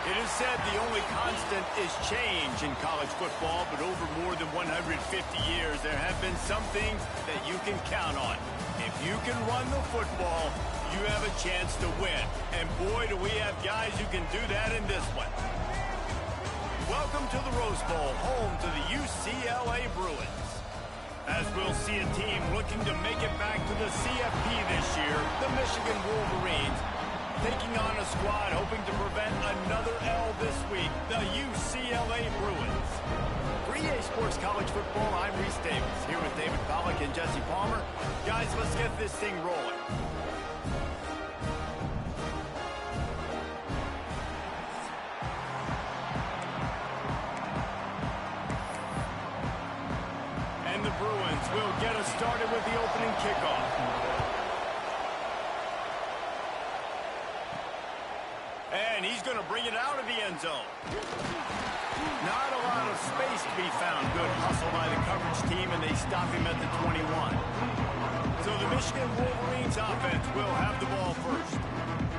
It is said the only constant is change in college football, but over more than 150 years, there have been some things that you can count on. If you can run the football, you have a chance to win. And boy, do we have guys who can do that in this one. Welcome to the Rose Bowl, home to the UCLA Bruins. As we'll see a team looking to make it back to the CFP this year, the Michigan Wolverines, taking on a squad hoping to prevent another L this week, the UCLA Bruins. For EA Sports College Football, I'm Reese Davis, here with David Pollack and Jesse Palmer. Guys, let's get this thing rolling. And the Bruins will get us started with the opening kickoff. And he's going to bring it out of the end zone. Not a lot of space to be found. Good hustle by the coverage team, and they stop him at the 21. So the Michigan Wolverines offense will have the ball first.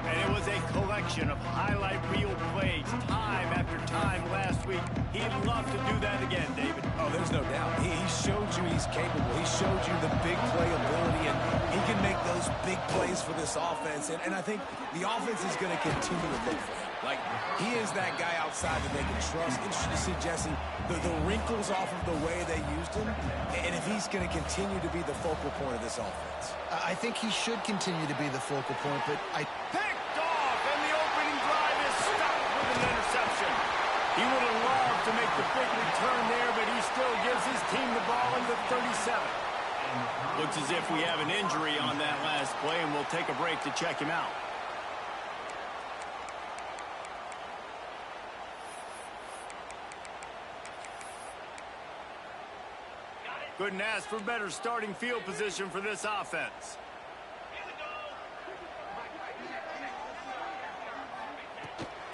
And it was a collection of highlight reel plays time after time last week. He'd love to do that again, David. Oh, there's no doubt. He showed you he's capable. He showed you the big play ability, and he can make those big plays for this offense. And I think the offense is going to continue to look for him. Like, he is that guy outside that they can trust. Interesting to see, Jesse, the wrinkles off of the way they used him, and if he's going to continue to be the focal point of this offense. I think he should continue to be the focal point, but Picked off, and the opening drive is stopped with an interception. He would have loved to make the big return there, but he still gives his team the ball in the 37. Looks as if we have an injury on that last play, and we'll take a break to check him out. Couldn't ask for better starting field position for this offense.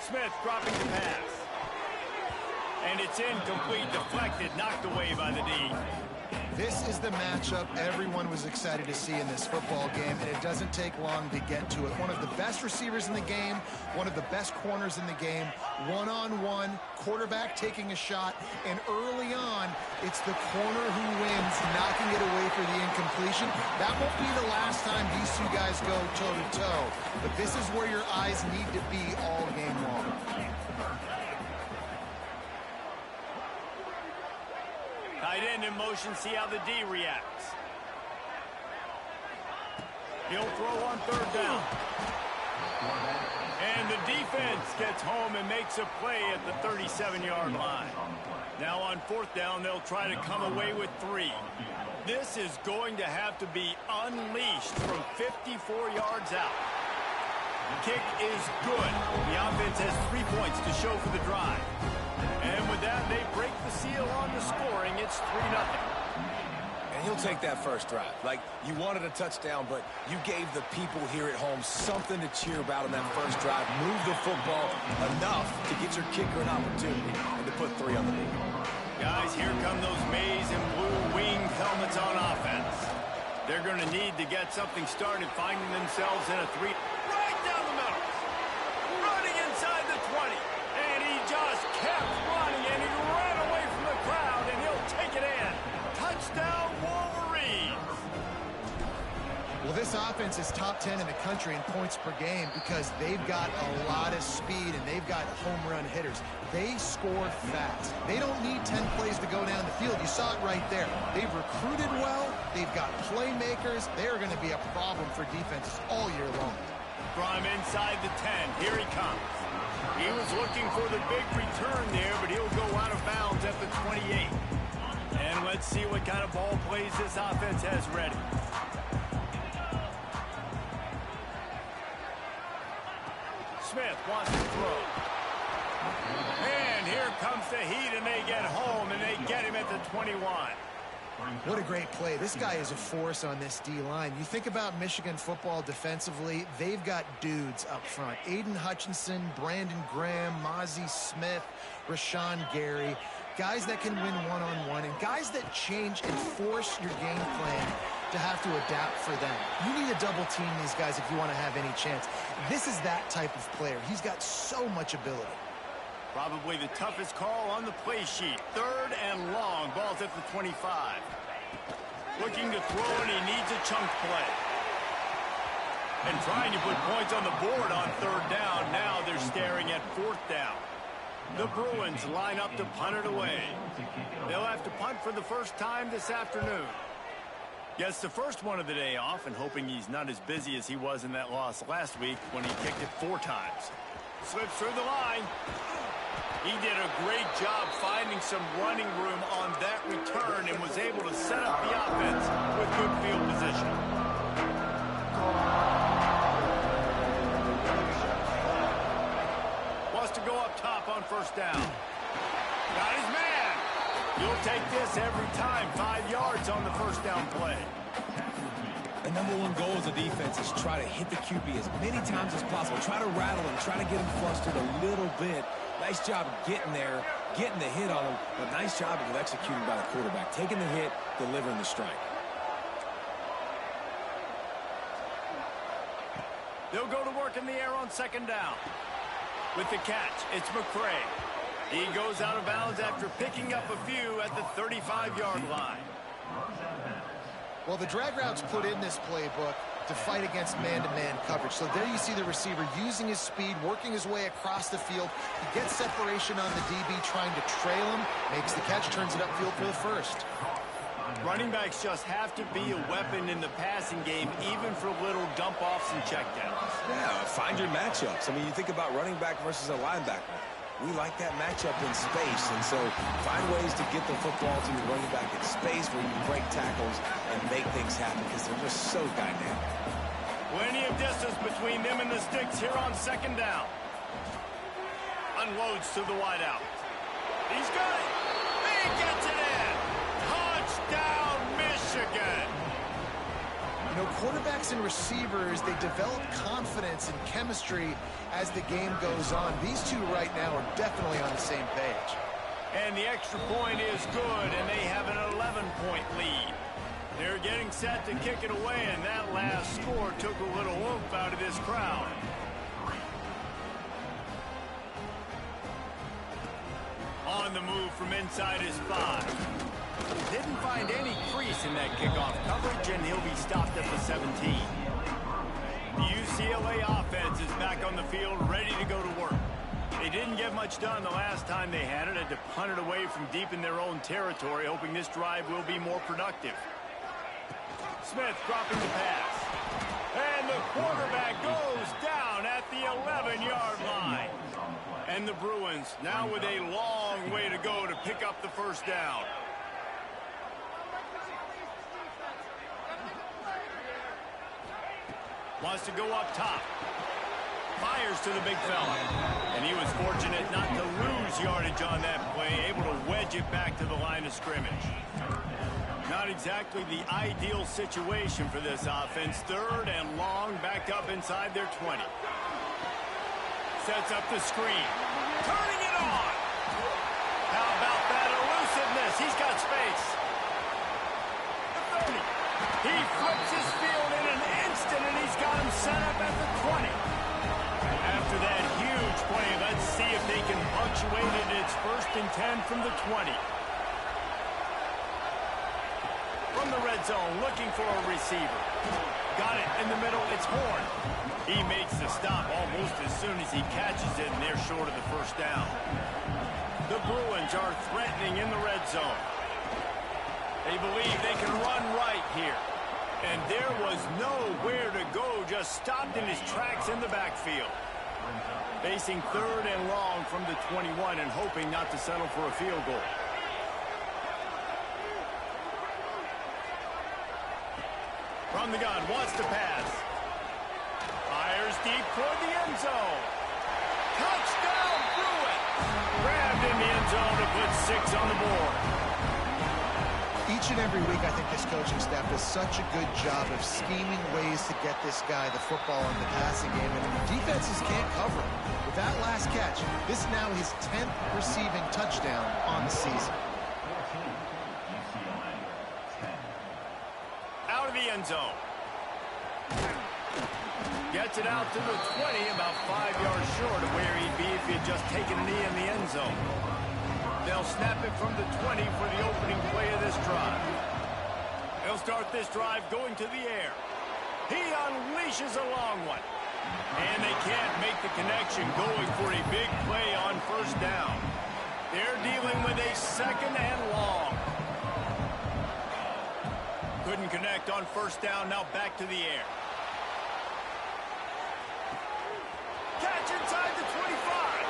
Smith dropping the pass. And it's incomplete, deflected, knocked away by the D. this is the matchup everyone was excited to see in this football game, and it doesn't take long to get to it. One of the best receivers in the game, one of the best corners in the game, one-on-one, quarterback taking a shot, and early on, it's the corner who wins, knocking it away for the incompletion. That won't be the last time these two guys go toe-to-toe, but this is where your eyes need to be all game long. Tight end in motion, see how the D reacts. He'll throw on third down. And the defense gets home and makes a play at the 37-yard line. Now on fourth down, they'll try to come away with 3. This is going to have to be unleashed from 54 yards out. Kick is good. The offense has 3 points to show for the drive. And with that, they break the seal on the scoring. It's 3-0. And he'll take that first drive. Like, you wanted a touchdown, but you gave the people here at home something to cheer about in that first drive. Move the football enough to get your kicker an opportunity and to put 3 on the board. Guys, here come those maize and blue winged helmets on offense. They're going to need to get something started, finding themselves in a 3. Right down the middle. Running inside the 20. And he just kept running, and he ran away from the crowd, and he'll take it in. Touchdown, Wolverines. Well, this offense is top 10 in the country in points per game because they've got a lot of speed and they've got home run hitters. They score fast. They don't need 10 plays to go down the field. You saw it right there. They've recruited well. They've got playmakers. They're going to be a problem for defenses all year long. From inside the 10, here he comes. He was looking for the big return there, but he'll go out of bounds at the 28. And let's see what kind of ball plays this offense has ready. Smith wants to throw. And here comes the heat, and they get home, and they get him at the 21. What a great play. This guy is a force on this D-line. You think about Michigan football defensively, they've got dudes up front. Aiden Hutchinson, Brandon Graham, Mozzie Smith, Rashawn Gary. Guys that can win one-on-one and guys that change and force your game plan to have to adapt for them. You need to double team these guys if you want to have any chance. This is that type of player. He's got so much ability. Probably the toughest call on the play sheet. 3rd and long. Ball's at the 25. Looking to throw, and he needs a chunk play. And trying to put points on the board on 3rd down. Now they're staring at 4th down. The Bruins line up to punt it away. They'll have to punt for the first time this afternoon. Gets the first one of the day off, and hoping he's not as busy as he was in that loss last week when he kicked it 4 times. Slips through the line. He did a great job finding some running room on that return and was able to set up the offense with good field position. Wants to go up top on 1st down. Got his man. You'll take this every time. 5 yards on the 1st down play. The #1 goal as a defense is try to hit the QB as many times as possible. Try to rattle him, try to get him flustered a little bit. Nice job of getting there, getting the hit on him, but nice job of executing by the quarterback. Taking the hit, delivering the strike. They'll go to work in the air on 2nd down. With the catch, it's McCray. He goes out of bounds after picking up a few at the 35-yard line. Well, the drag routes put in this playbook to fight against man-to-man coverage. So there you see the receiver using his speed, working his way across the field. He gets separation on the DB, trying to trail him, makes the catch, turns it upfield for the first. Running backs just have to be a weapon in the passing game, even for little dump-offs and checkdowns. Yeah, find your matchups. I mean, you think about running back versus a linebacker. We like that matchup in space, and so find ways to get the football to your running back in space where you can break tackles and make things happen because they're just so dynamic. Plenty of distance between them and the sticks here on 2nd down. Unloads to the wideout. He's got it. He gets it in. Touchdown, Michigan. You know, quarterbacks and receivers, they develop confidence and chemistry as the game goes on. These two right now are definitely on the same page. And the extra point is good, and they have an 11-point lead. They're getting set to kick it away, and that last score took a little oomph out of this crowd. On the move from inside his 5. Didn't find any crease in that kickoff coverage, and he'll be stopped at the 17. The UCLA offense is back on the field, ready to go to work. They didn't get much done the last time they had it. Had to punt it away from deep in their own territory, hoping this drive will be more productive. Smith dropping the pass. And the quarterback goes down at the 11-yard line. And the Bruins now with a long way to go to pick up the 1st down. Wants to go up top. Fires to the big fella. And he was fortunate not to lose yardage on that play, able to wedge it back to the line of scrimmage. Not exactly the ideal situation for this offense. 3rd and long, backed up inside their 20. Sets up the screen. Turning it on. How about that elusiveness? He's got space. The 30. He flips his field in an instant, and he's got him set up at the 20. After that huge play, let's see if they can punctuate it. It's 1st and 10 from the 20. From the red zone, looking for a receiver. Got it in the middle. It's Horn. He makes the stop almost as soon as he catches it, and they're short of the 1st down. The Bruins are threatening in the red zone. They believe they can run right here. And there was nowhere to go, just stopped in his tracks in the backfield. Facing 3rd and long from the 21 and hoping not to settle for a field goal. From the gun, wants to pass. Fires deep toward the end zone. Touchdown, Bruins! Grabbed in the end zone to put 6 on the board. Each and every week, I think this coaching staff does such a good job of scheming ways to get this guy the football in the passing game, and defenses can't cover him. With that last catch, this is now his 10th receiving touchdown on the season. Out of the end zone. Gets it out to the 20, about 5 yards short of where he'd be if he had just taken a knee in the end zone. They'll snap it from the 20 for the opening play of this drive. They'll start this drive going to the air. He unleashes a long one. And they can't make the connection going for a big play on first down. They're dealing with a second and long. Couldn't connect on first down, now back to the air. Catch inside the 25.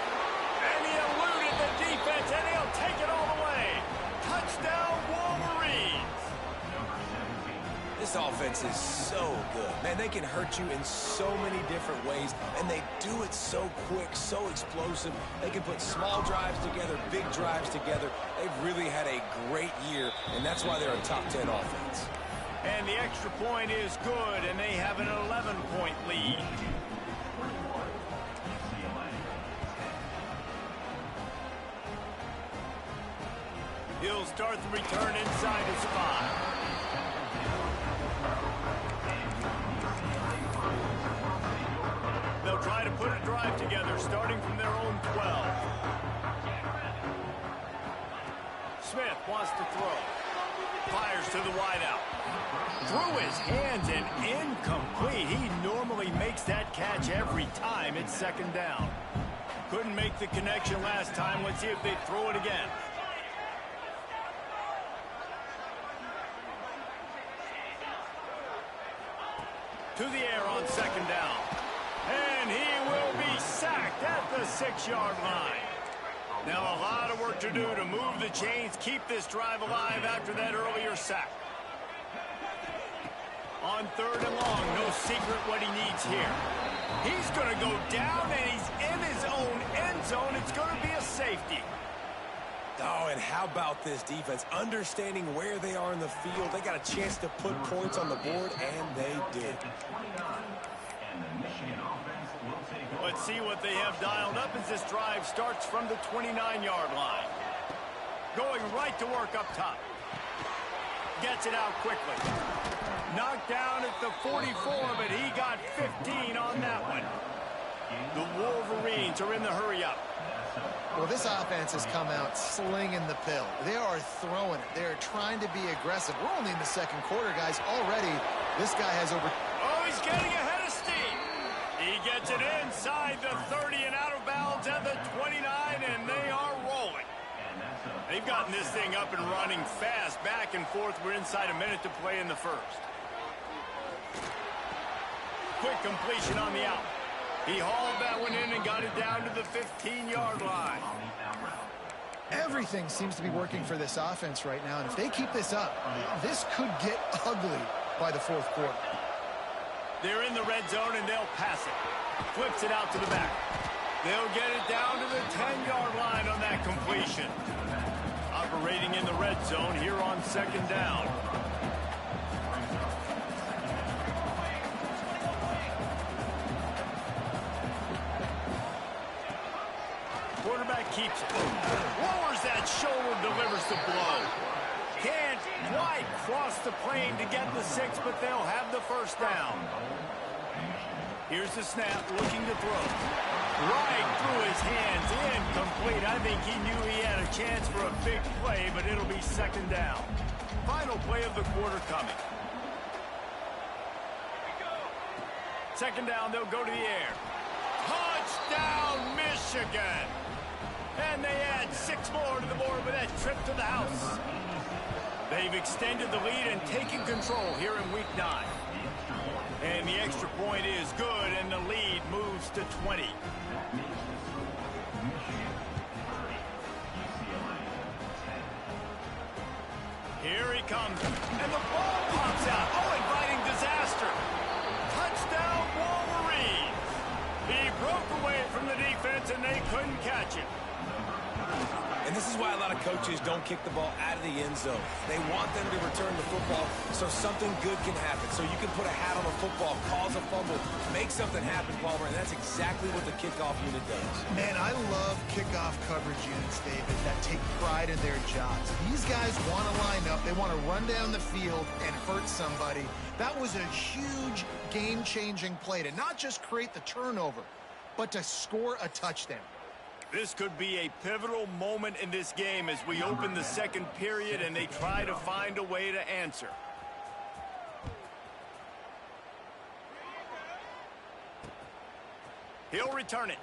And he eluded the defense, and he'll take it all the way. Touchdown, Wolverines. This offense is so good. Man, they can hurt you in so many different ways, and they do it so quick, so explosive. They can put small drives together, big drives together. They've really had a great year, and that's why they're a top 10 offense. And the extra point is good, and they have an 11-point lead. He'll start the return inside his 5. They'll try to put a drive together, starting from their own 12. Smith wants to throw. Fires to the wideout. Through his hands and incomplete. He normally makes that catch every time. It's second down. Couldn't make the connection last time. Let's see if they throw it again. To the air on second down. And he will be sacked at the 6-yard line. Now a lot of work to do to move the chains, keep this drive alive after that earlier sack. On third and long, no secret what he needs here. He's going to go down, and he's in his own end zone. It's going to be a safety. Oh, and how about this defense? Understanding where they are in the field. They got a chance to put points on the board, and they did. Let's see what they have dialed up as this drive starts from the 29-yard line. Going right to work up top. Gets it out quickly. Knocked down at the 44, but he got 15 on that one. The Wolverines are in the hurry-up. Well, this offense has come out slinging the pill. They are throwing it. They are trying to be aggressive. We're only in the second quarter, guys. Already, this guy has over... Oh, he's getting ahead of steam. He gets it inside the 30 and out of bounds at the 29, and they are rolling. They've gotten this thing up and running fast, back and forth. We're inside a minute to play in the first. Quick completion on the out. He hauled that one in and got it down to the 15-yard line. Everything seems to be working for this offense right now, and if they keep this up, this could get ugly by the fourth quarter. They're in the red zone, and they'll pass it. Flips it out to the back. They'll get it down to the 10-yard line on that completion. Operating in the red zone here on second down. Quarterback keeps it. Lowers that shoulder, delivers the blow. Can't quite cross the plane to get the 6, but they'll have the first down. Here's the snap, looking to throw. Right through his hands, incomplete. I think he knew he had a chance for a big play, but it'll be second down. Final play of the quarter coming. Second down, they'll go to the air. Touchdown, Michigan! And they add 6 more to the board with that trip to the house. They've extended the lead and taken control here in week 9. And the extra point is good, and the lead moves to 20. Here he comes, and the ball pops out. Oh, inviting disaster. Touchdown, Wolverines. He broke away from the defense, and they couldn't catch it. And this is why a lot of coaches don't kick the ball out of the end zone. They want them to return the football so something good can happen. So you can put a hat on a football, cause a fumble, make something happen, Palmer, and that's exactly what the kickoff unit does. Man, I love kickoff coverage units, David, that take pride in their jobs. These guys want to line up. They want to run down the field and hurt somebody. That was a huge game-changing play to not just create the turnover, but to score a touchdown. This could be a pivotal moment in this game as we open the second period and they try to find a way to answer. He'll return it.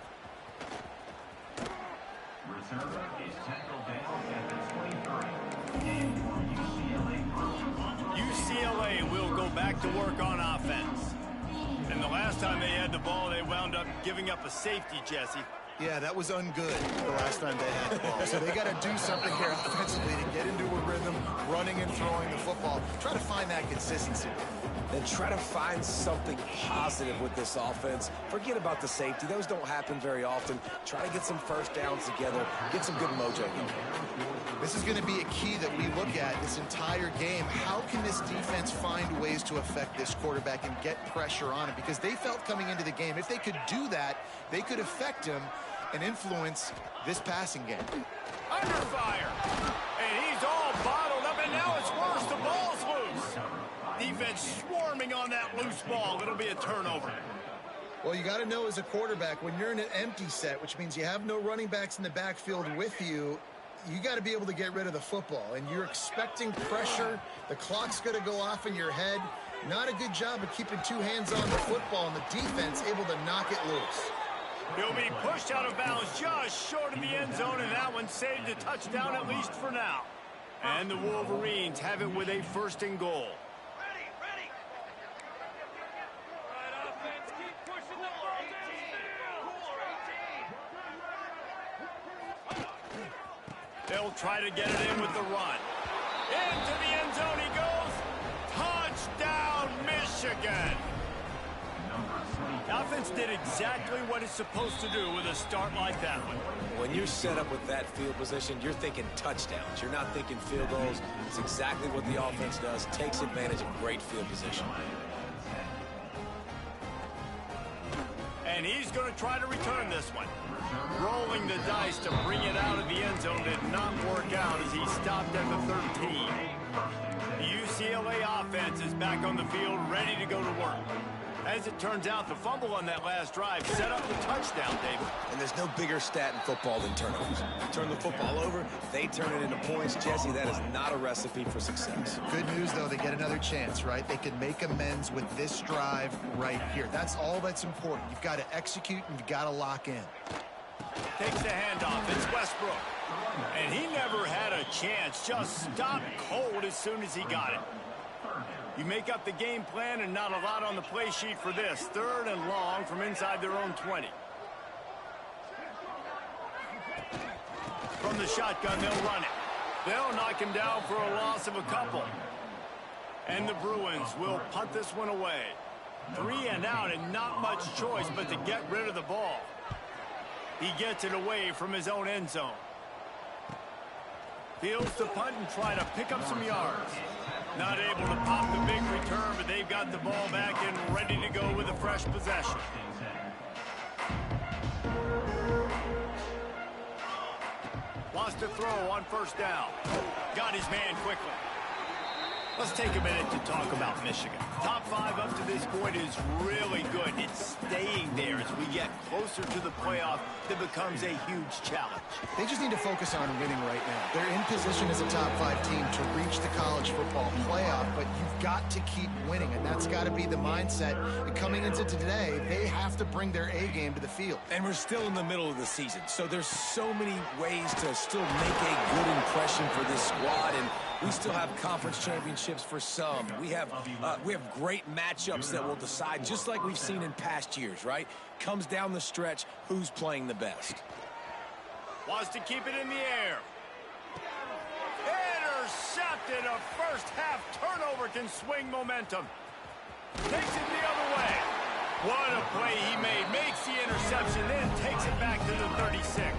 Return is tackled down at the 23. And for UCLA will go back to work on offense. And the last time they had the ball, they wound up giving up a safety, Jesse. Yeah, that was ungood the last time they had the ball. So they got to do something here offensively to get into a rhythm, running and throwing the football. Try to find that consistency. Then try to find something positive with this offense. Forget about the safety. Those don't happen very often. Try to get some first downs together. Get some good mojo in. This is going to be a key that we look at this entire game. How can this defense find ways to affect this quarterback and get pressure on him? Because they felt coming into the game, if they could do that, they could affect him and influence this passing game. Under fire. And he's all bottled up, and now it's worse. The ball's loose. Defense swarming on that loose ball. It'll be a turnover. Well, you got to know as a quarterback, when you're in an empty set, which means you have no running backs in the backfield with you, you got to be able to get rid of the football. And you're expecting pressure. The clock's going to go off in your head. Not a good job of keeping two hands on the football, and the defense able to knock it loose. He'll be pushed out of bounds just short of the end zone, and that one saved a touchdown at least for now. And the Wolverines have it with a first and goal. They'll try to get it in with the run. Into the end zone he goes. Touchdown, Michigan. The offense did exactly what it's supposed to do with a start like that one. When you're set up with that field position, you're thinking touchdowns. You're not thinking field goals. It's exactly what the offense does. Takes advantage of great field position. And he's going to try to return this one. Rolling the dice to bring it out of the end zone did not work out as he stopped at the 13. The UCLA offense is back on the field, ready to go to work. As it turns out, the fumble on that last drive set up the touchdown, David. And there's no bigger stat in football than turnovers. You turn the football over, they turn it into points. Jesse, that is not a recipe for success. Good news, though, they get another chance, right? They can make amends with this drive right here. That's all that's important. You've got to execute and you've got to lock in. Takes the handoff. It's Westbrook. And he never had a chance. Just stopped cold as soon as he got it. You make up the game plan and not a lot on the play sheet for this. Third and long from inside their own 20. From the shotgun, they'll run it. They'll knock him down for a loss of a couple. And the Bruins will punt this one away. 3 and out and not much choice but to get rid of the ball. He gets it away from his own end zone. Fields the punt and try to pick up some yards. Not able to pop the big return, but they've got the ball back and ready to go with a fresh possession. Lost a throw on first down. Got his man quickly. Let's take a minute to talk about Michigan. Top 5 up to this point is really good. It's staying there as we get closer to the playoff that becomes a huge challenge. They just need to focus on winning right now. They're in position as a top 5 team to reach the college football playoff, but you've got to keep winning, and that's got to be the mindset. And coming into today, they have to bring their A game to the field. And we're still in the middle of the season, so there's so many ways to still make a good impression for this squad, and we still have conference championships for some. We have great matchups that will decide, just like we've seen in past years, right? Comes down the stretch, who's playing the best. Wants to keep it in the air. Intercepted. A first half turnover can swing momentum. Takes it the other way. What a play he made. Makes the interception, then takes it back to the 36.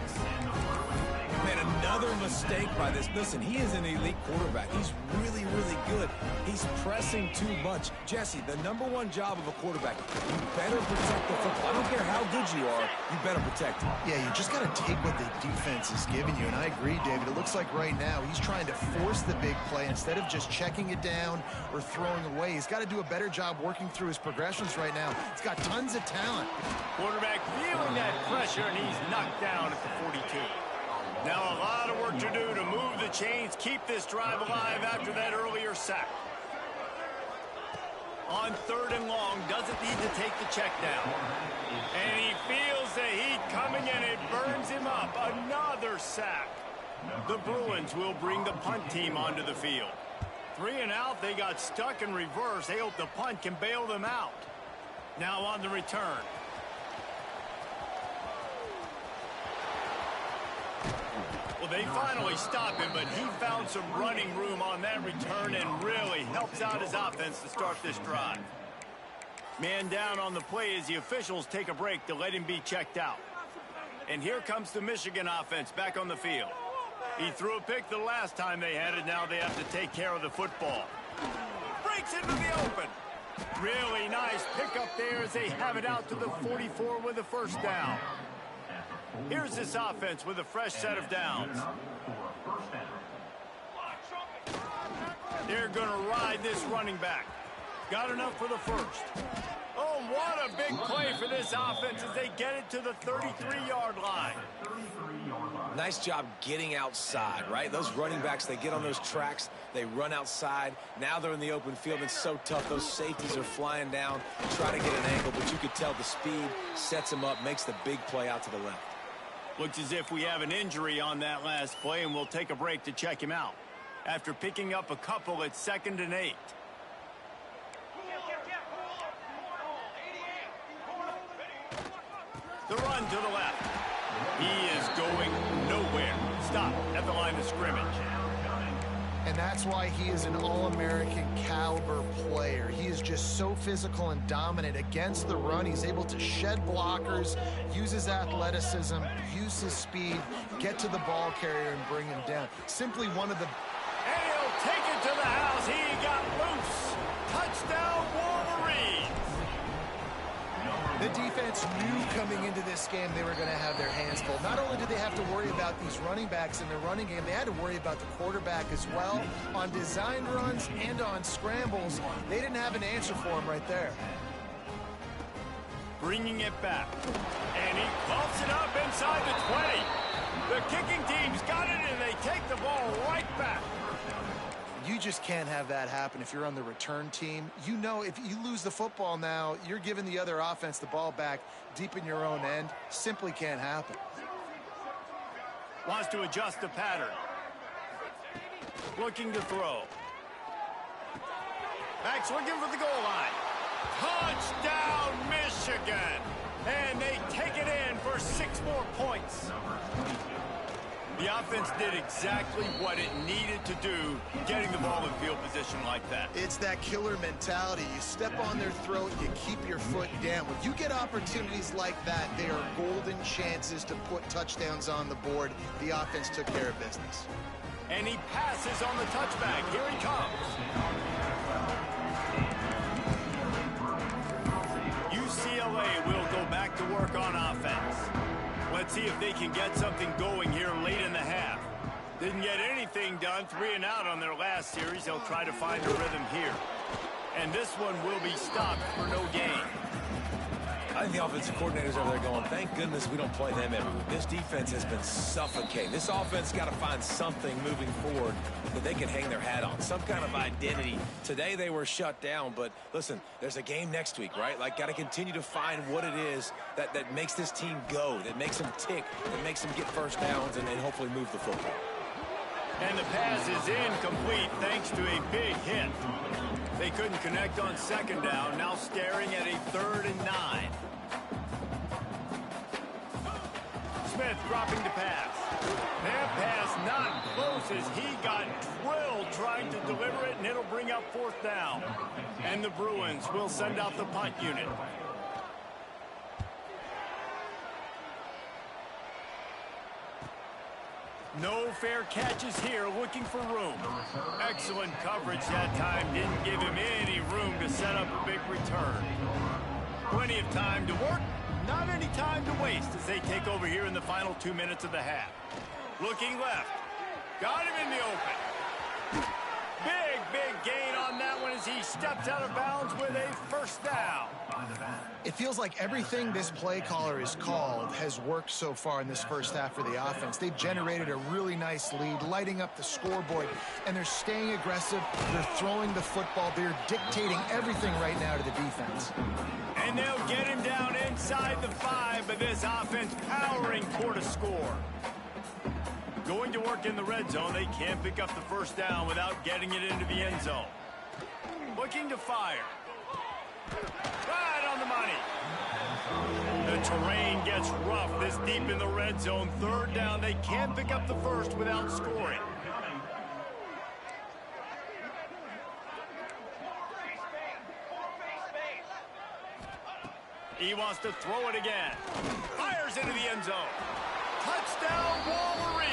Man, another Another mistake by this. Listen, he is an elite quarterback. He's really, really good. He's pressing too much. Jesse, the #1 job of a quarterback, you better protect the football. I don't care how good you are, you better protect it. Yeah, you just got to take what the defense is giving you, and I agree, David. It looks like right now he's trying to force the big play instead of just checking it down or throwing away. He's got to do a better job working through his progressions right now. He's got tons of talent. Quarterback feeling that pressure, and he's knocked down at the 42. Now a lot of work to do to move the chains, keep this drive alive after that earlier sack. On 3rd and long, doesn't need to take the check down. And he feels the heat coming, and it burns him up. Another sack. The Bruins will bring the punt team onto the field. 3 and out, they got stuck in reverse. They hope the punt can bail them out. Now on the return. Well, they finally stop him, but he found some running room on that return and really helps out his offense to start this drive. Man down on the play as the officials take a break to let him be checked out. And here comes the Michigan offense back on the field. He threw a pick the last time they had it. Now they have to take care of the football. Breaks into the open. Really nice pickup there as they have it out to the 44 with a first down. Here's this offense with a fresh set of downs. They're going to ride this running back. Got enough for the first. Oh, what a big play for this offense as they get it to the 33-yard line. Nice job getting outside, right? Those running backs, they get on those tracks, they run outside. Now they're in the open field. It's so tough. Those safeties are flying down, try to get an angle, but you could tell the speed sets them up, makes the big play out to the left. Looks as if we have an injury on that last play, and we'll take a break to check him out. After picking up a couple, it's 2nd and 8. The run to the left. He is going nowhere. Stop at the line of scrimmage. And that's why he is an All-American caliber player. He is just so physical and dominant against the run. He's able to shed blockers, use his athleticism, use his speed, get to the ball carrier and bring him down. Simply one of the... And he'll take it to the house. He got loose. Touchdown, Wolverines. The defense knew coming into this game they were going to have their hands full. Not only did they have to worry about these running backs in the running game, they had to worry about the quarterback as well. On design runs and on scrambles, they didn't have an answer for him right there. Bringing it back. And he bumps it up inside the 20. The kicking team's got it, and they take the ball right back. You just can't have that happen if you're on the return team. You know, if you lose the football now, you're giving the other offense the ball back deep in your own end. Simply can't happen. Wants to adjust the pattern. Looking to throw. Backs looking for the goal line. Touchdown, Michigan! And they take it in for 6 more points. The offense did exactly what it needed to do, getting the ball in field position like that. It's that killer mentality. You step on their throat, you keep your foot down. When you get opportunities like that, they are golden chances to put touchdowns on the board. The offense took care of business. And he passes on the touchback. Here he comes. UCLA will go back to work on offense. Let's see if they can get something going here late in the half. Didn't get anything done, 3 and out on their last series. They'll try to find a rhythm here. And this one will be stopped for no gain. I think the offensive coordinators over there going, thank goodness we don't play them every week. This defense has been suffocating. This offense got to find something moving forward that they can hang their hat on, some kind of identity. Today they were shut down, but listen, there's a game next week, right? Like, got to continue to find what it is that makes this team go, that makes them tick, that makes them get first downs and hopefully move the football. And the pass is incomplete thanks to a big hit. They couldn't connect on 2nd down, now staring at a 3rd and 9. Smith dropping to pass. That pass not close as he got drilled trying to deliver it, and it'll bring up 4th down. And the Bruins will send out the punt unit. No fair catches here, looking for room. Excellent coverage that time. Didn't give him any room to set up a big return. Plenty of time to work. Not any time to waste as they take over here in the final 2 minutes of the half. Looking left. Got him in the open. Big gain on that one as he steps out of bounds with a first down. It feels like everything this play caller has called has worked so far in this first half for the offense. They've generated a really nice lead, lighting up the scoreboard, and they're staying aggressive. They're throwing the football. They're dictating everything right now to the defense. And they'll get him down inside the 5, but this offense powering toward a score. Going to work in the red zone. They can't pick up the first down without getting it into the end zone. Looking to fire. Right on the money. The terrain gets rough this deep in the red zone. Third down. They can't pick up the first without scoring. He wants to throw it again. Fires into the end zone. Touchdown, Wolverines.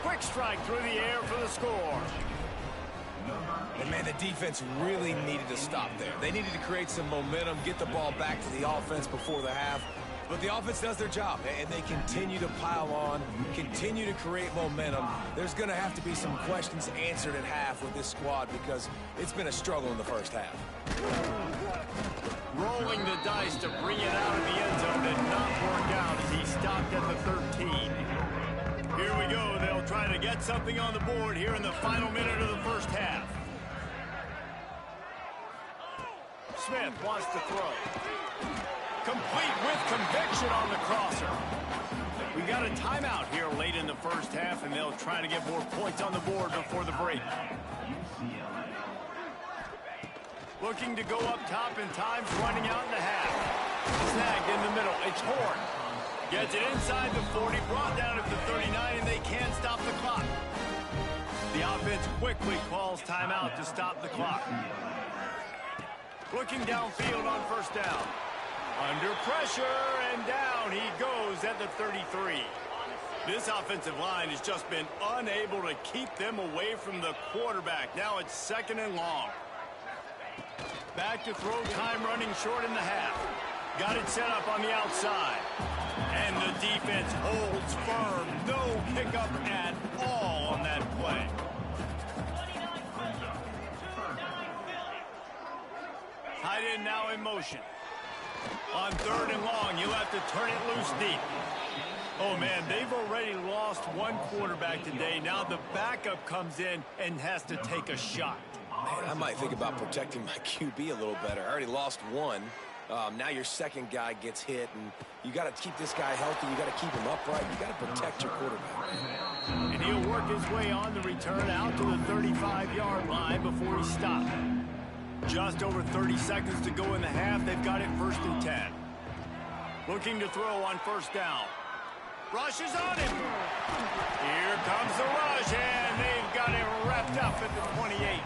Quick strike through the air for the score. And, man, the defense really needed to stop there. They needed to create some momentum, get the ball back to the offense before the half. But the offense does their job, and they continue to pile on, continue to create momentum. There's going to have to be some questions answered at half with this squad because it's been a struggle in the first half. Rolling the dice to bring it out of the end zone did not work out as he stopped at the 13. Here we go. They'll try to get something on the board here in the final minute of the first half. Smith wants to throw. Complete with conviction on the crosser. We got a timeout here late in the first half, and they'll try to get more points on the board before the break. Looking to go up top, and time's running out in the half. Snagged in the middle. It's Horn. Gets it inside the 40, brought down at the 39, and they can't stop the clock. The offense quickly calls timeout to stop the clock. Looking downfield on first down. Under pressure, and down he goes at the 33. This offensive line has just been unable to keep them away from the quarterback. Now it's 2nd and long. Back to throw, time running short in the half. Got it set up on the outside. And the defense holds firm. No pickup at all on that play. Tight end now in motion. On 3rd and long, you'll have to turn it loose deep. Oh, man, they've already lost one quarterback today. Now the backup comes in and has to take a shot. Man, I might think about protecting my QB a little better. I already lost one. Now your second guy gets hit, and you got to keep this guy healthy. You got to keep him upright. You got to protect your quarterback. And he'll work his way on the return out to the 35-yard line before he stopped. Just over 30 seconds to go in the half. They've got it 1st and 10. Looking to throw on first down. Rush is on him. Here comes the rush, and they've got it wrapped up at the 28.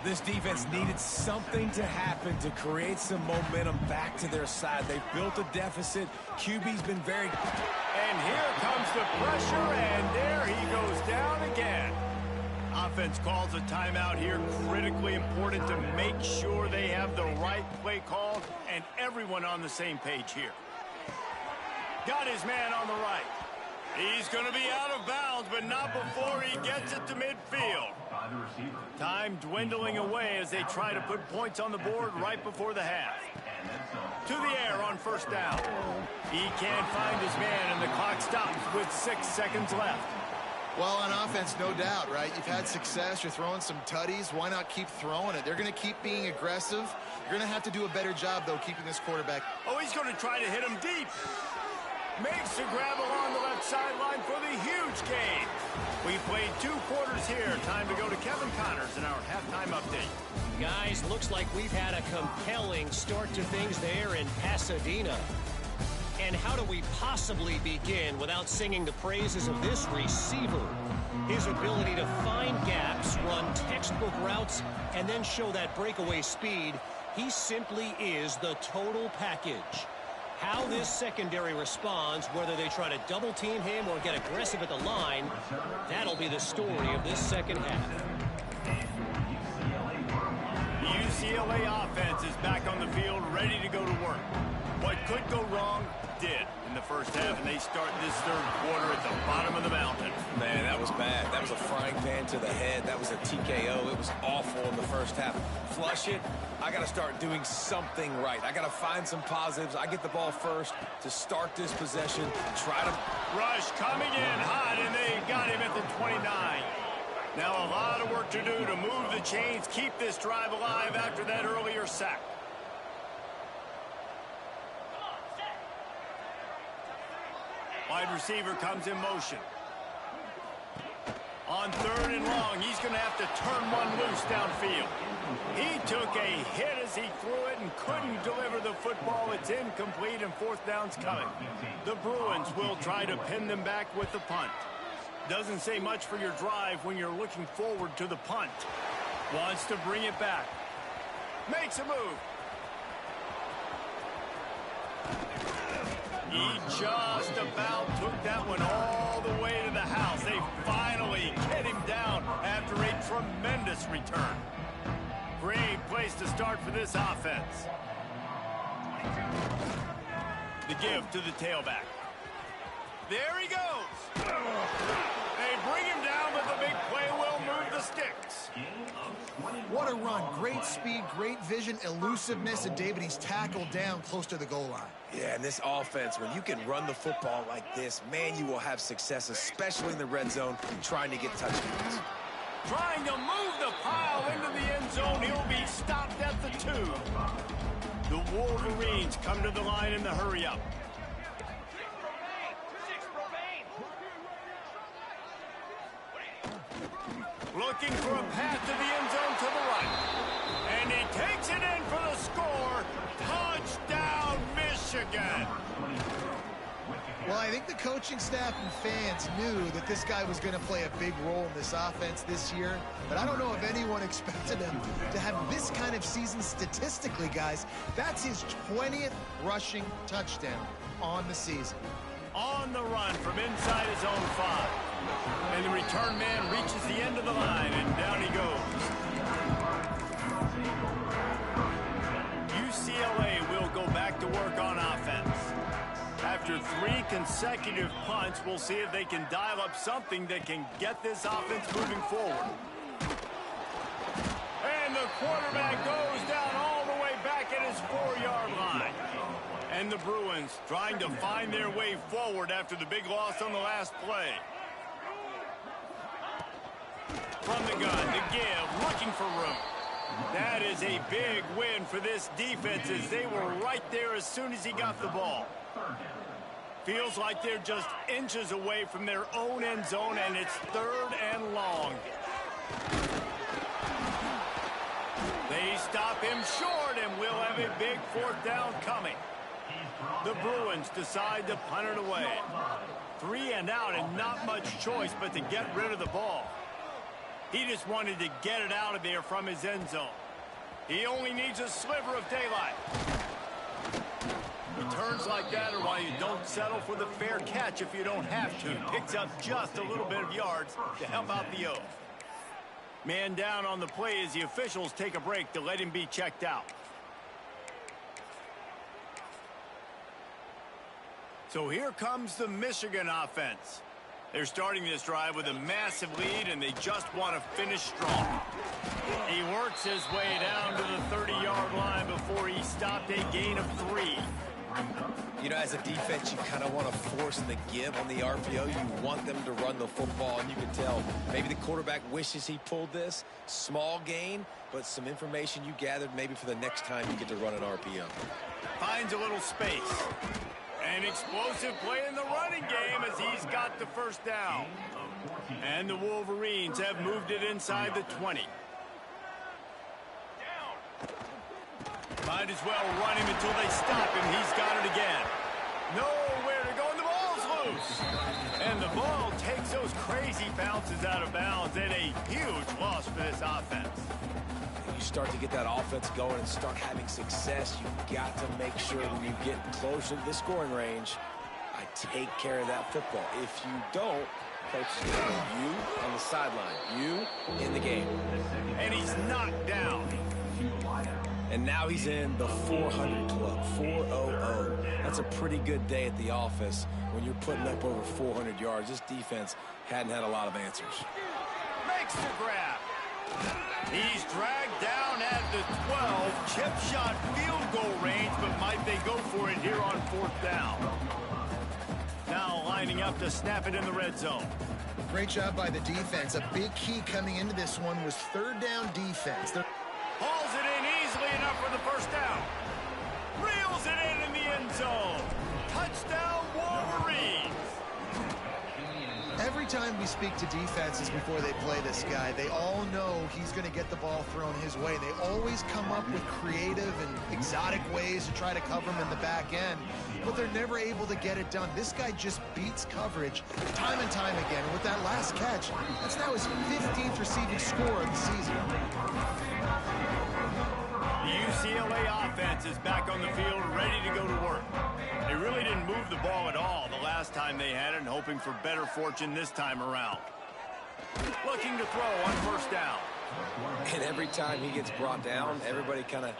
This defense needed something to happen to create some momentum back to their side. They've built a deficit. QB's been very... And here comes the pressure, and there he goes down again. Offense calls a timeout here. Critically important to make sure they have the right play called and everyone on the same page here. Got his man on the right. He's going to be out of bounds, but not before he gets it to midfield. Time dwindling away as they try to put points on the board right before the half. To the air on first down. He can't find his man, and the clock stops with 6 seconds left. Well, on offense, no doubt, right? You've had success. You're throwing some tutties. Why not keep throwing it? They're going to keep being aggressive. You're going to have to do a better job, though, keeping this quarterback. Oh, he's going to try to hit him deep. Makes the grab along the left sideline for the huge gain. We played 2 quarters here. Time to go to Kevin Connors in our halftime update. Guys, looks like we've had a compelling start to things there in Pasadena. And how do we possibly begin without singing the praises of this receiver? His ability to find gaps, run textbook routes, and then show that breakaway speed. He simply is the total package. How this secondary responds, whether they try to double-team him or get aggressive at the line, that'll be the story of this second half. The UCLA offense is back on the field, ready to go to work. What could go wrong did in the first half, and they start this third quarter at the bottom of the mountain. Man, that was bad. That was a frying pan to the head. That was a TKO. It was awful in the first half. Flush it. I got to start doing something right. I got to find some positives. I get the ball first to start this possession. Try to... Rush coming in hot, and they got him at the 29. Now a lot of work to do to move the chains, keep this drive alive after that earlier sack. Wide receiver comes in motion. On third and long, he's going to have to turn one loose downfield. He took a hit as he threw it and couldn't deliver the football. It's incomplete, and fourth down's coming. The Bruins will try to pin them back with the punt. Doesn't say much for your drive when you're looking forward to the punt. Wants to bring it back. Makes a move. He just about took that one all the way to the house. They finally get him down after a tremendous return. Great place to start for this offense. The give to the tailback. There he goes. They bring him down, but the big play will move the sticks. What a run. Great speed, great vision, elusiveness, and David, he's tackled down close to the goal line. Yeah, and this offense, when you can run the football like this, man, you will have success, especially in the red zone, trying to get touchdowns. Trying to move the pile into the end zone. He'll be stopped at the 2. The Wolverines come to the line in the hurry-up. Looking for a path to the end zone to the right. And he takes it in for the score. Touchdown, Michigan. Well, I think the coaching staff and fans knew that this guy was going to play a big role in this offense this year, but I don't know if anyone expected him to have this kind of season statistically, guys. That's his 20th rushing touchdown on the season. On the run from inside his own 5. And the return man reaches the end of the line, and down he goes. UCLA will go back to work on offense. After 3 consecutive punts, we'll see if they can dial up something that can get this offense moving forward. And the quarterback goes down all the way back at his 4-yard line. And the Bruins trying to find their way forward after the big loss on the last play. From the gun, the give, looking for room. That is a big win for this defense as they were right there as soon as he got the ball. Feels like they're just inches away from their own end zone, and it's 3rd and long. They stop him short, and we'll have a big 4th down coming. The Bruins decide to punt it away. 3 and out, and not much choice but to get rid of the ball. He just wanted to get it out of there from his end zone. He only needs a sliver of daylight. Returns like that are why you don't settle for the fair catch if you don't have to. Picks up just a little bit of yards to help out the O. Man down on the play as the officials take a break to let him be checked out. So here comes the Michigan offense. They're starting this drive with a massive lead, and they just want to finish strong. He works his way down to the 30-yard line before he stopped a gain of 3. You know, as a defense, you kind of want to force the give on the RPO. You want them to run the football, and you can tell maybe the quarterback wishes he pulled this. Small gain, but some information you gathered maybe for the next time you get to run an RPO. Finds a little space. An explosive play in the running game as he's got the first down. And the Wolverines have moved it inside the 20. Might as well run him until they stop him. He's got it again. Nowhere to go, and the ball's loose. And the ball takes Makes those crazy bounces out of bounds and a huge loss for this offense. You start to get that offense going and start having success, you've got to make sure when you get closer to the scoring range, I take care of that football. If you don't, coach is going to put you on the sideline, you in the game. And he's knocked down. And now he's in the 400 club, 400. That's a pretty good day at the office when you're putting up over 400 yards. This defense hadn't had a lot of answers. Makes the grab. He's dragged down at the 12. Chip shot field goal range, but might they go for it here on 4th down? Now lining up to snap it in the red zone. Great job by the defense. A big key coming into this one was 3rd down defense. Hauls it in easily enough for the 1st down. Reels it in the end zone. Touchdown, Wolverines. Every time we speak to defenses before they play this guy, they all know he's going to get the ball thrown his way. They always come up with creative and exotic ways to try to cover him in the back end, but they're never able to get it done. This guy just beats coverage time and time again. And with that last catch, that's now his 15th receiving score of the season. The UCLA offense is back on the field, ready to go to work. They really didn't move the ball at all the last time they had it, and hoping for better fortune this time around. Looking to throw on 1st down. And every time he gets brought down, everybody kind of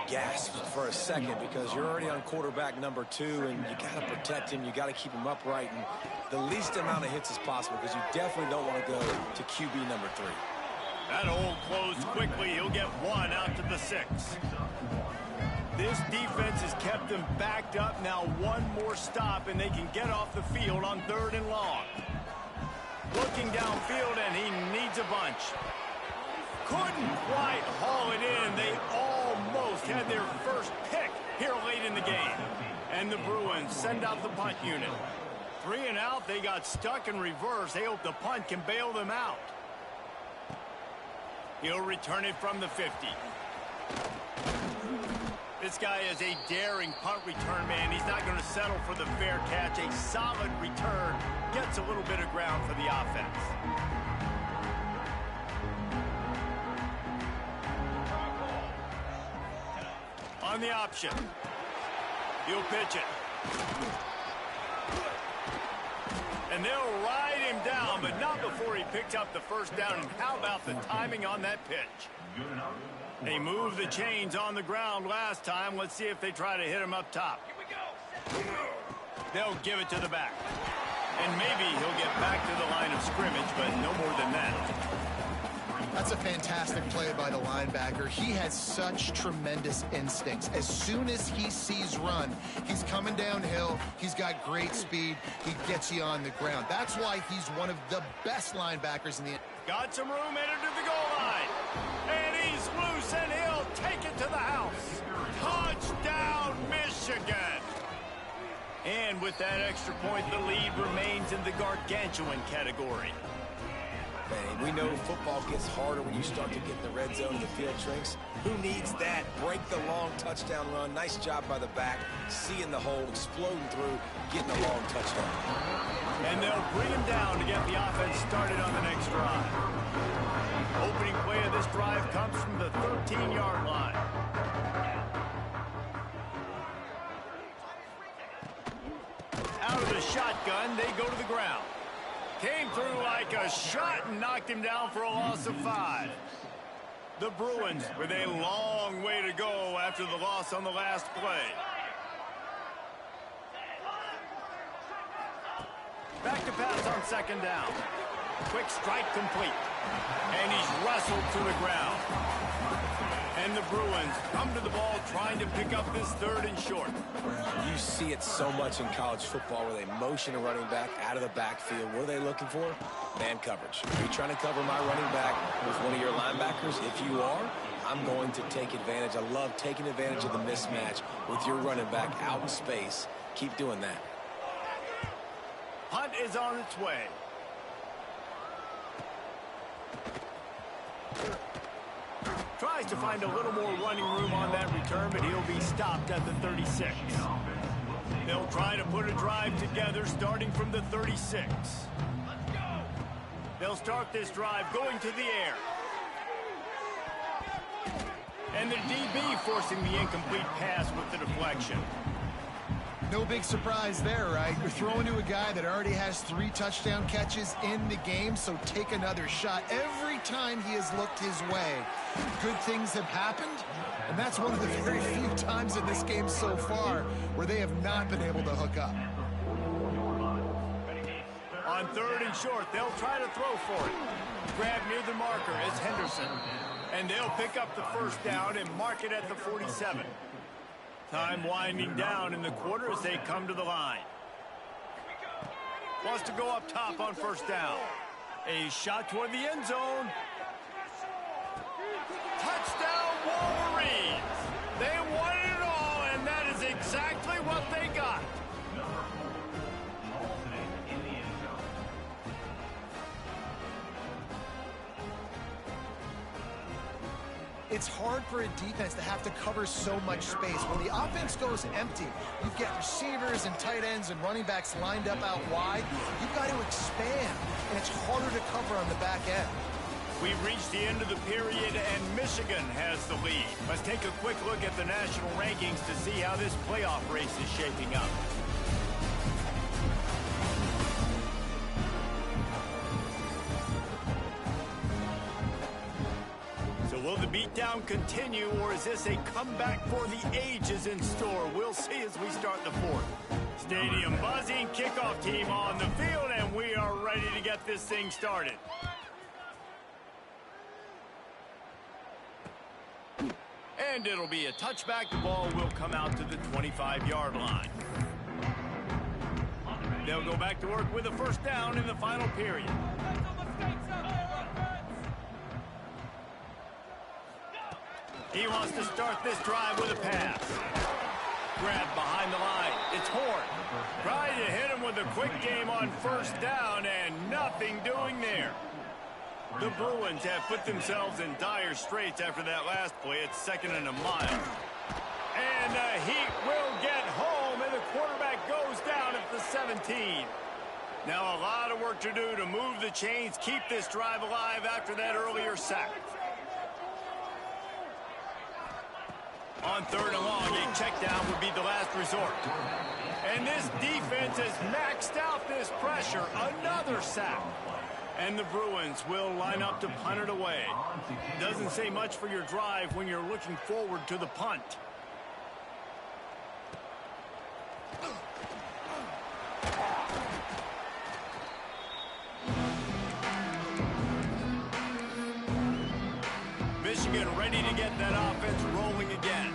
gasps for a second because you're already on quarterback number 2, and you got to protect him. You got to keep him upright and the least amount of hits as possible because you definitely don't want to go to QB number 3. That hole closed quickly. He'll get 1 out to the 6. This defense has kept them backed up. Now 1 more stop, and they can get off the field on 3rd and long. Looking downfield, and he needs a bunch. Couldn't quite haul it in. They almost had their first pick here late in the game. And the Bruins send out the punt unit. 3 and out. They got stuck in reverse. They hope the punt can bail them out. He'll return it from the 50. This guy is a daring punt return man. He's not going to settle for the fair catch. A solid return gets a little bit of ground for the offense. On the option. He'll pitch it. And they'll ride him down, but not before he picks up the 1st down. And how about the timing on that pitch? They moved the chains on the ground last time. Let's see if they try to hit him up top. Here we go. They'll give it to the back. And maybe he'll get back to the line of scrimmage, but no more than that. That's a fantastic play by the linebacker. He has such tremendous instincts. As soon as he sees run, he's coming downhill. He's got great speed. He gets you on the ground. That's why he's one of the best linebackers in the... Got some room headed to the goal line. And he's loose, and he'll take it to the house. Touchdown, Michigan. And with that extra point, the lead remains in the gargantuan category. Man, we know football gets harder when you start to get in the red zone and the field shrinks. Who needs that? Break the long touchdown run. Nice job by the back. Seeing the hole, exploding through, getting a long touchdown. And they'll bring him down to get the offense started on the next drive. Opening play of this drive comes from the 13-yard line. Out of the shotgun, they go to the ground. Came through like a shot and knocked him down for a loss of 5. The Bruins with a long way to go after the loss on the last play. Back to pass on 2nd down. Quick strike complete. And he's wrestled to the ground. And the Bruins come to the ball trying to pick up this 3rd and short. You see it so much in college football where they motion a running back out of the backfield. What are they looking for? Man coverage. Are you trying to cover my running back with one of your linebackers? If you are, I'm going to take advantage. I love taking advantage of the mismatch with your running back out in space. Keep doing that. Punt is on its way. Tries to find a little more running room on that return, but he'll be stopped at the 36. They'll try to put a drive together starting from the 36. They'll start this drive going to the air. And the DB forcing the incomplete pass with the deflection. No big surprise there, right? You're throwing to a guy that already has 3 touchdown catches in the game, so take another shot. Every time he has looked his way, good things have happened, and that's one of the very few times in this game so far where they have not been able to hook up. On 3rd and short, they'll try to throw for it. Grab near the marker is Henderson. And they'll pick up the first down and mark it at the 47. Time winding down in the quarter as they come to the line. Wants to go up top on 1st down. A shot toward the end zone. Touchdown Wolverines! They won it all, and that is exactly what they got. It's hard for a defense to have to cover so much space. When the offense goes empty, you've got receivers and tight ends and running backs lined up out wide. You've got to expand, and it's harder to cover on the back end. We've reached the end of the period, and Michigan has the lead. Let's take a quick look at the national rankings to see how this playoff race is shaping up. Will the beatdown continue, or is this a comeback for the ages in store? We'll see as we start the 4th. Stadium buzzing, kickoff team on the field, and we are ready to get this thing started. And it'll be a touchback. The ball will come out to the 25-yard line. They'll go back to work with a 1st down in the final period. He wants to start this drive with a pass. Grabbed behind the line. It's Horn. Trying to hit him with a quick game on 1st down, and nothing doing there. The Bruins have put themselves in dire straits after that last play. It's 2nd and a mile. And the Heat will get home, and the quarterback goes down at the 17. Now a lot of work to do to move the chains, keep this drive alive after that earlier sack. On 3rd and long, a check down would be the last resort. And this defense has maxed out this pressure. Another sack. And the Bruins will line up to punt it away. Doesn't say much for your drive when you're looking forward to the punt. Michigan ready to get that offense rolling again.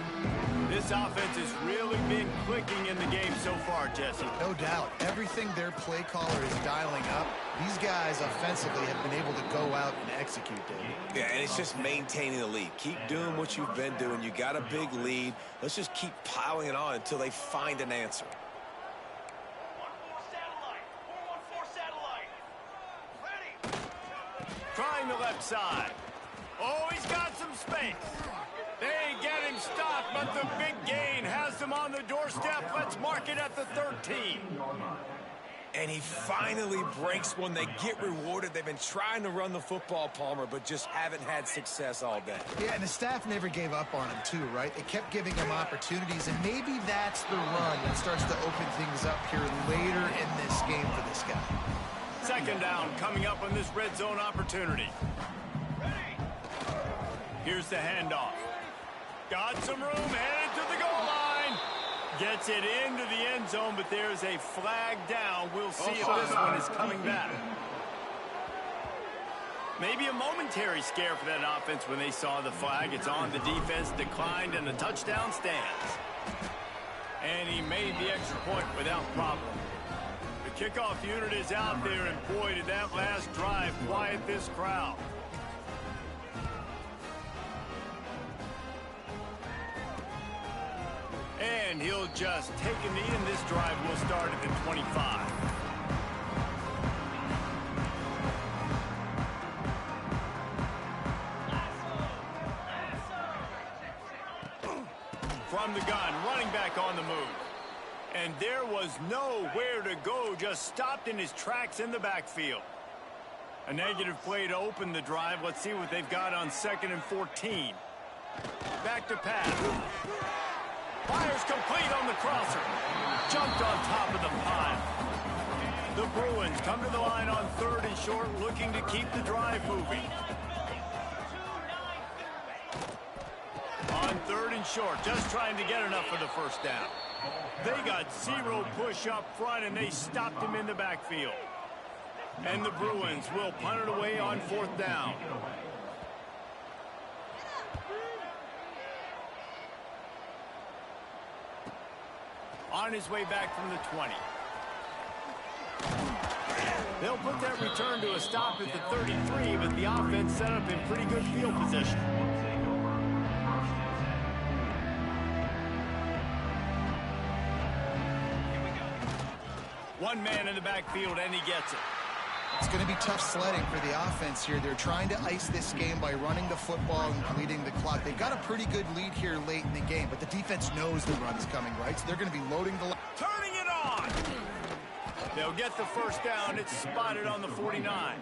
This offense has really been clicking in the game so far, Jesse. No doubt. Everything their play caller is dialing up, these guys offensively have been able to go out and execute, David. Yeah, and it's just maintaining the lead. Keep doing what you've been doing. You got a big lead. Let's just keep piling it on until they find an answer. 414 satellite. Ready. Trying the left side. Oh, he's got some space. They get him stopped, but the big gain has them on the doorstep. Let's mark it at the 13. And he finally breaks one. They get rewarded. They've been trying to run the football, Palmer, but just haven't had success all day. Yeah, and the staff never gave up on him, too, right? They kept giving him opportunities, and maybe that's the run that starts to open things up here later in this game for this guy. 2nd down coming up on this red zone opportunity. Here's the handoff. Got some room, headed to the goal line. Gets it into the end zone, but there's a flag down. We'll see if this one is coming back. Maybe a momentary scare for that offense when they saw the flag. It's on. The defense declined, and the touchdown stands. And he made the extra point without problem. The kickoff unit is out there, and boy, did that last drive quiet this crowd. And he'll just take a knee, and this drive will start at the 25. From the gun, running back on the move. And there was nowhere to go, just stopped in his tracks in the backfield. A negative play to open the drive. Let's see what they've got on 2nd and 14. Back to pass. Fires complete on the crosser. Jumped on top of the pile. The Bruins come to the line on 3rd and short, looking to keep the drive moving. On 3rd and short, just trying to get enough for the first down. They got 0 push up front, and they stopped him in the backfield. And the Bruins will punt it away on 4th down. On his way back from the 20. They'll put that return to a stop at the 33, but the offense set up in pretty good field position. One man in the backfield, and he gets it. It's going to be tough sledding for the offense here. They're trying to ice this game by running the football and bleeding the clock. They've got a pretty good lead here late in the game, but the defense knows the run is coming, right? So they're going to be loading the... Turning it on! They'll get the first down. It's spotted on the 49.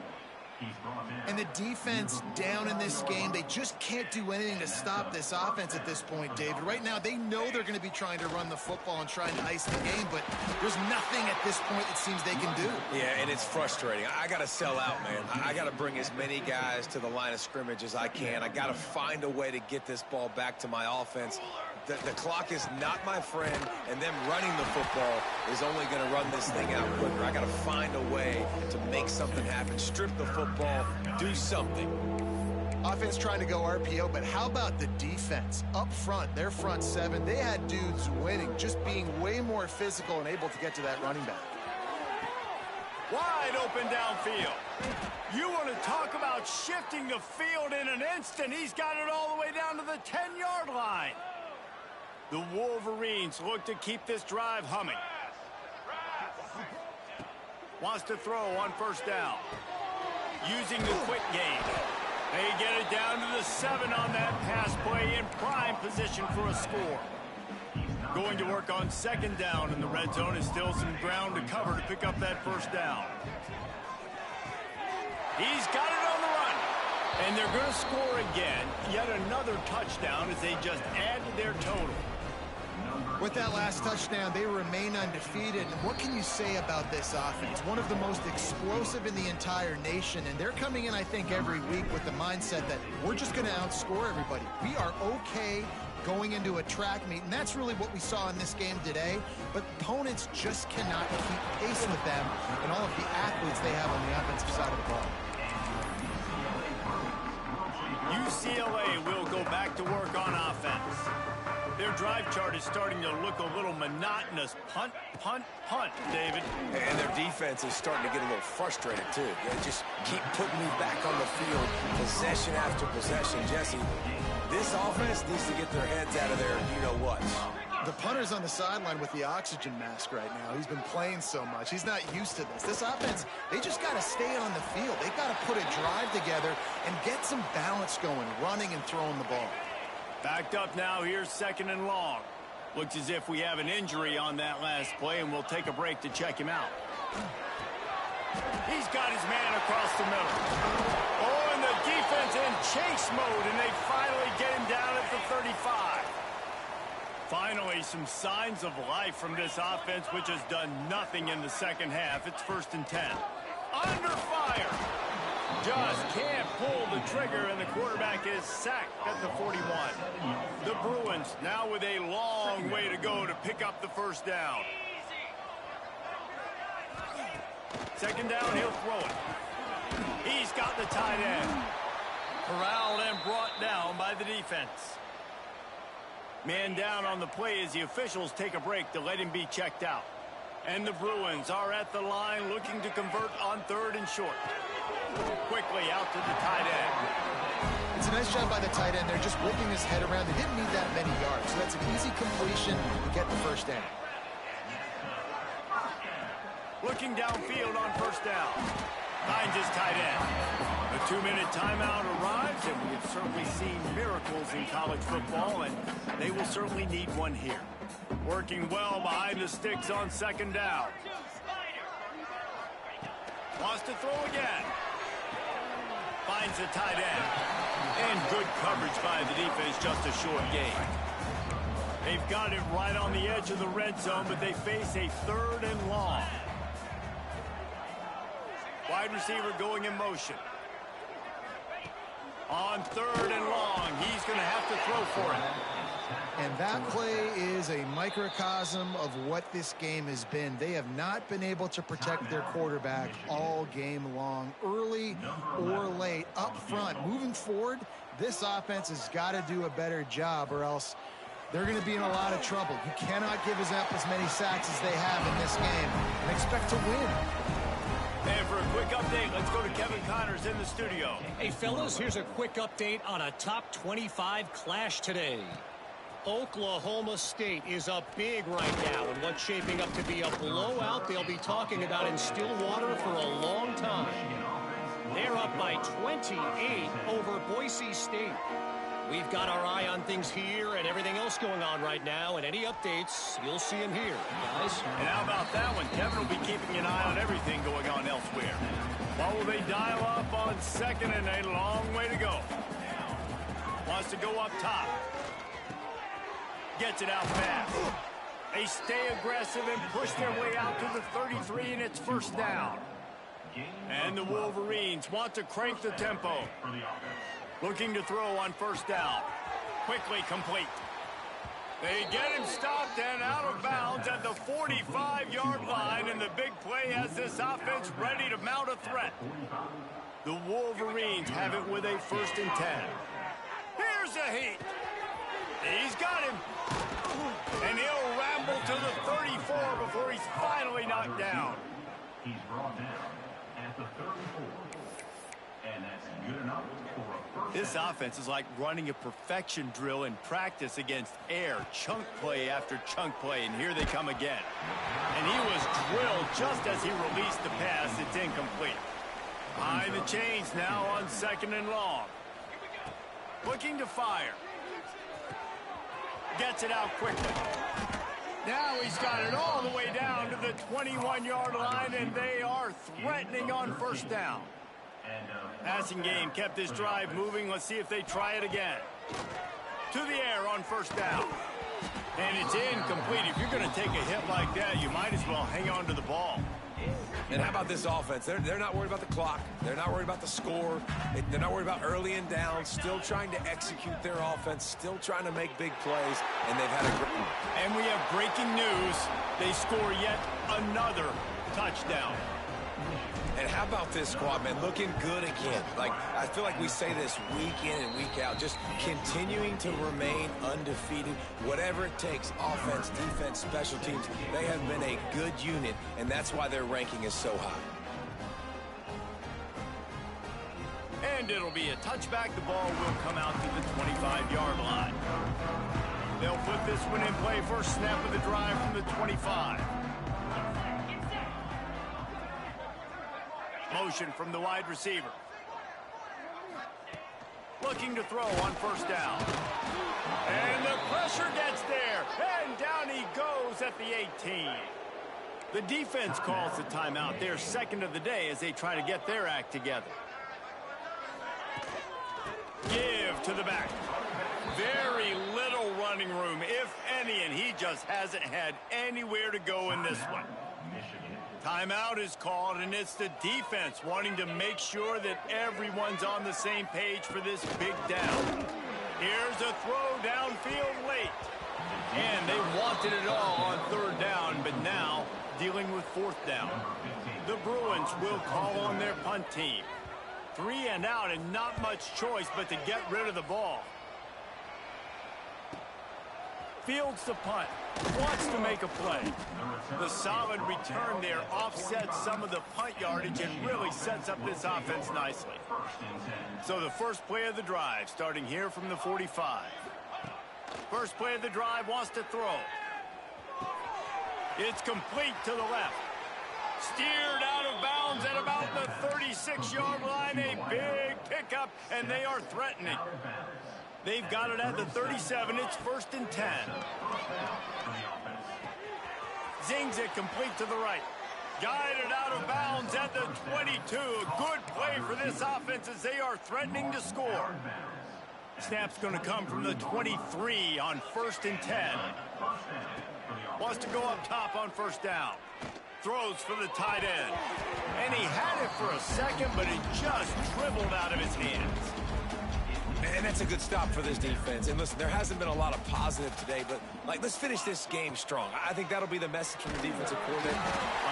And the defense down in this game, they just can't do anything to stop this offense at this point, David. Right now, they know they're going to be trying to run the football and trying to ice the game, but there's nothing at this point it seems they can do. Yeah, and it's frustrating. I got to sell out, man. I got to bring as many guys to the line of scrimmage as I can. I got to find a way to get this ball back to my offense. The clock is not my friend, and them running the football is only going to run this thing out quicker. I got to find a way to make something happen, strip the football, do something. Offense trying to go RPO, but how about the defense? Up front, their front 7, they had dudes winning, just being way more physical and able to get to that running back. Wide open downfield. You want to talk about shifting the field in an instant. He's got it all the way down to the 10-yard line. The Wolverines look to keep this drive humming. Wants to throw on 1st down. Using the quick game. They get it down to the 7 on that pass play in prime position for a score. Going to work on 2nd down in the red zone is still some ground to cover to pick up that 1st down. He's got it on the run. And they're going to score again. Yet another touchdown as they just add to their total. With that last touchdown, they remain undefeated. And what can you say about this offense? One of the most explosive in the entire nation. And they're coming in, I think, every week with the mindset that we're just going to outscore everybody. We are okay going into a track meet. And that's really what we saw in this game today. But opponents just cannot keep pace with them and all of the athletes they have on the offensive side of the ball. UCLA will go back to work on offense. Their drive chart is starting to look a little monotonous. Punt, punt, punt, David. And their defense is starting to get a little frustrated, too. They just keep putting me back on the field, possession after possession. Jesse, this offense needs to get their heads out of there, you-know-what. The punter's on the sideline with the oxygen mask right now. He's been playing so much. He's not used to this. This offense, they just got to stay on the field. They've got to put a drive together and get some balance going, running and throwing the ball. Backed up now. Here's 2nd and long. Looks as if we have an injury on that last play, and we'll take a break to check him out. He's got his man across the middle. Oh, and the defense in chase mode, and they finally get him down at the 35. Finally, some signs of life from this offense, which has done nothing in the second half. It's 1st and 10. Under fire. Just can't pull the trigger, and the quarterback is sacked at the 41. The Bruins now with a long way to go to pick up the 1st down. 2nd down, he'll throw it. He's got the tight end. Corralled and brought down by the defense. Man down on the play as the officials take a break to let him be checked out. And the Bruins are at the line looking to convert on 3rd and short. Quickly out to the tight end. It's a nice job by the tight end. They're just whipping his head around. They didn't need that many yards, so that's an easy completion to get the 1st down. Looking downfield on 1st down. Finds his tight end. The 2-minute timeout arrives, and we have certainly seen miracles in college football, and they will certainly need one here. Working well behind the sticks on 2nd down. Wants to throw again. Finds the tight end. And good coverage by the defense, just a short gain. They've got it right on the edge of the red zone, but they face a 3rd and long. Wide receiver going in motion. On 3rd and long, he's going to have to throw for it. And that play is a microcosm of what this game has been. They have not been able to protect their quarterback all game long, early or late, up front. Moving forward, this offense has got to do a better job, or else they're going to be in a lot of trouble. You cannot give up as many sacks as they have in this game and expect to win. And for a quick update, let's go to Kevin Connors in the studio. Hey, fellas, here's a quick update on a top 25 clash today. Oklahoma State is up big right now in what's shaping up to be a blowout they'll be talking about in Stillwater for a long time. They're up by 28 over Boise State. We've got our eye on things here and everything else going on right now, and any updates, you'll see them here, guys. And how about that one? Kevin will be keeping an eye on everything going on elsewhere. What will they dial up on 2nd and a long way to go? Wants to go up top. Gets it out fast. They stay aggressive and push their way out to the 33, and it's 1st down. And the Wolverines want to crank the tempo. Looking to throw on 1st down. Quickly complete. They get him stopped and out of bounds at the 45-yard line, and the big play has this offense ready to mount a threat. The Wolverines have it with a 1st and 10. Here's a heat. He's got him. And he'll ramble to the 34 before he's finally knocked down. He's brought down at the 34. And that's good enough for a 1st. This offense is like running a perfection drill in practice against air. Chunk play after chunk play, and here they come again. And he was drilled just as he released the pass. It's incomplete. Behind the chains now on 2nd and long. Looking to fire. Gets it out quickly. Now he's got it all the way down to the 21-yard line, and they are threatening on 1st down. Passing game kept this drive moving. Let's see if they try it again. To the air on 1st down. And it's incomplete. If you're going to take a hit like that, you might as well hang on to the ball. And how about this offense? They're not worried about the clock. They're not worried about the score. They're not worried about early and down. Still trying to execute their offense. Still trying to make big plays. And they've had a great one. And we have breaking news. They score yet another touchdown. And how about this squad, man? Looking good again. Like, I feel like we say this week in and week out. Just continuing to remain undefeated. Whatever it takes, offense, defense, special teams. They have been a good unit, and that's why their ranking is so high. And it'll be a touchback. The ball will come out to the 25-yard line. They'll put this one in play. First snap of the drive from the 25. Motion from the wide receiver. Looking to throw on 1st down. And the pressure gets there. And down he goes at the 18. The defense calls the timeout. Their 2nd of the day as they try to get their act together. Give to the back. Very little running room, if any, and he just hasn't had anywhere to go in this one. Timeout is called, and it's the defense wanting to make sure that everyone's on the same page for this big down. Here's a throw downfield late. And they wanted it all on 3rd down, but now dealing with 4th down. The Bruins will call on their punt team. 3 and out, and not much choice but to get rid of the ball. Fields the punt. Wants to make a play. The solid return there offsets some of the punt yardage and really sets up this offense nicely. So the first play of the drive, starting here from the 45. First play of the drive, wants to throw. It's complete to the left. Steered out of bounds at about the 36-yard line. A big pickup, and they are threatening. They've got it at the 37. It's 1st and 10. Zings it complete to the right. Guided out of bounds at the 22. A good play for this offense as they are threatening to score. Snap's going to come from the 23 on 1st and 10. Wants to go up top on 1st down. Throws for the tight end. And he had it for a second, but it just dribbled out of his hands. And that's a good stop for this defense. And listen, there hasn't been a lot of positive today, but, let's finish this game strong. I think that'll be the message from the defensive coordinator.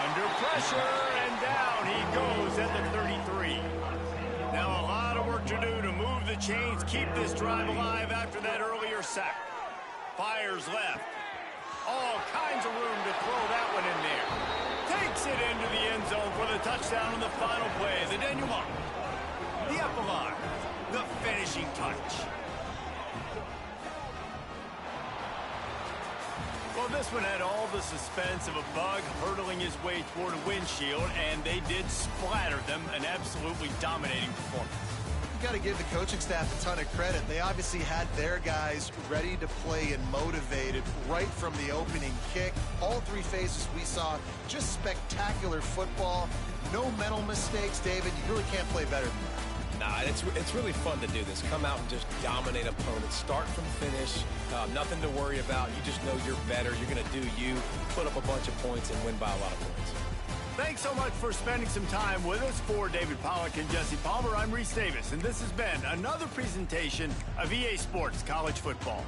Under pressure, and down he goes at the 33. Now a lot of work to do to move the chains, keep this drive alive after that earlier sack. Fires left. All kinds of room to throw that one in there. Takes it into the end zone for the touchdown on the final play. The denouement. The epilogue. The finishing touch. Well, this one had all the suspense of a bug hurtling his way toward a windshield, and they did splatter them. An absolutely dominating performance. You got to give the coaching staff a ton of credit. They obviously had their guys ready to play and motivated right from the opening kick. All 3 phases we saw, just spectacular football. No mental mistakes, David. You really can't play better than that. Nah, it's really fun to do this. Come out and just dominate opponents. Start from finish. Nothing to worry about. You just know you're better. You're going to do you, put up a bunch of points, and win by a lot of points. Thanks so much for spending some time with us. For David Pollack and Jesse Palmer, I'm Reese Davis, and this has been another presentation of EA Sports College Football.